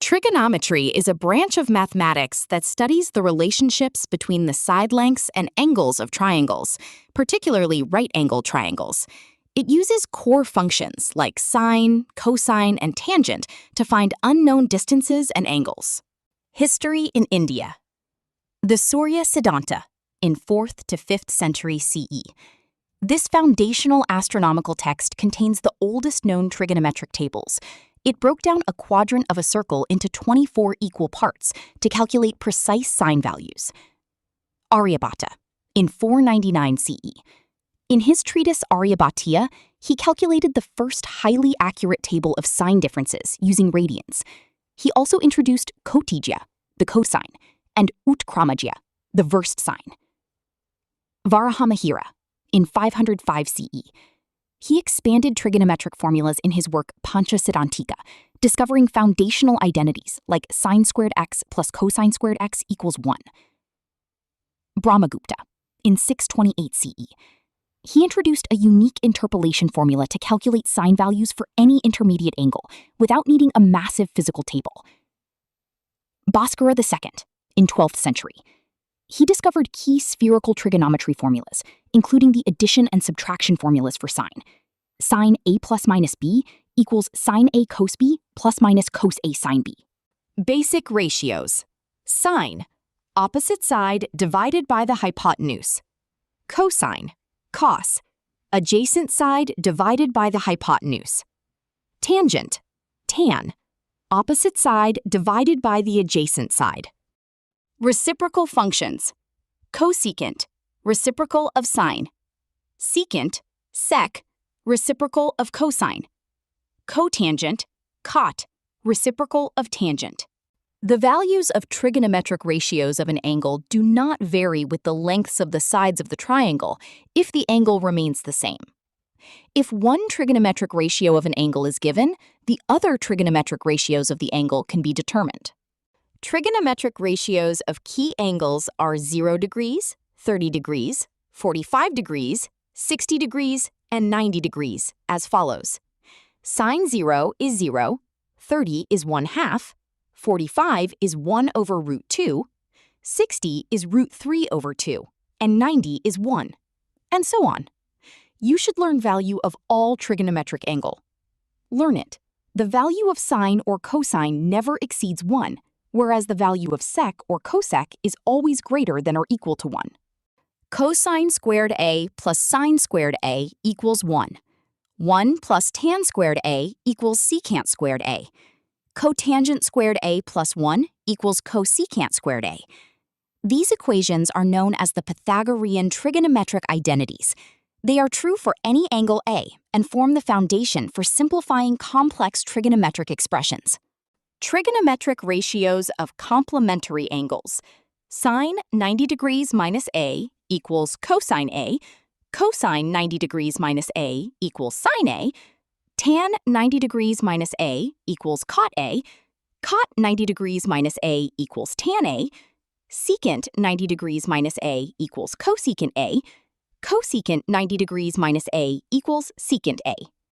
Trigonometry is a branch of mathematics that studies the relationships between the side lengths and angles of triangles, particularly right-angled triangles. It uses core functions like sine, cosine, and tangent to find unknown distances and angles. History in India. The Surya Siddhanta in 4th to 5th century CE. This foundational astronomical text contains the oldest known trigonometric tables. It broke down a quadrant of a circle into 24 equal parts to calculate precise sine values. Aryabhata, in 499 CE. In his treatise Aryabhatiya, he calculated the first highly accurate table of sine differences using radians. He also introduced kotijya, the cosine, and utkramajiya, the versed sine. Varahamihira, in 505 CE. He expanded trigonometric formulas in his work Panchasiddhantika, discovering foundational identities like sine squared x plus cosine squared x equals 1. Brahmagupta, in 628 CE. He introduced a unique interpolation formula to calculate sine values for any intermediate angle without needing a massive physical table. Bhaskara II, in 12th century. He discovered key spherical trigonometry formulas, including the addition and subtraction formulas for sine. Sine a plus minus b equals sine a cos b plus minus cos a sine b. Basic ratios. Sine, opposite side divided by the hypotenuse. Cosine, cos, adjacent side divided by the hypotenuse. Tangent, tan, opposite side divided by the adjacent side. Reciprocal functions. Cosecant, reciprocal of sine. Secant, sec, reciprocal of cosine. Cotangent, cot, reciprocal of tangent. The values of trigonometric ratios of an angle do not vary with the lengths of the sides of the triangle if the angle remains the same. If one trigonometric ratio of an angle is given, the other trigonometric ratios of the angle can be determined. Trigonometric ratios of key angles are 0 degrees, 30 degrees, 45 degrees, 60 degrees, and 90 degrees, as follows. Sine 0 is 0, 30 is 1/2, 45 is 1 over root 2, 60 is root 3 over 2, and 90 is 1, and so on. You should learn value of all trigonometric angle. Learn it. The value of sine or cosine never exceeds 1, whereas the value of sec or cosec is always greater than or equal to 1. Cosine squared a plus sine squared a equals 1. 1 plus tan squared a equals secant squared a. Cotangent squared a plus 1 equals cosecant squared a. These equations are known as the Pythagorean trigonometric identities. They are true for any angle A and form the foundation for simplifying complex trigonometric expressions. Trigonometric ratios of complementary angles. Sine 90 degrees minus a equals cosine a, cosine 90 degrees minus a equals sine a, tan 90 degrees minus a equals cot 90 degrees minus a equals tan a, secant 90 degrees minus a equals cosecant a, cosecant 90 degrees minus a equals secant a.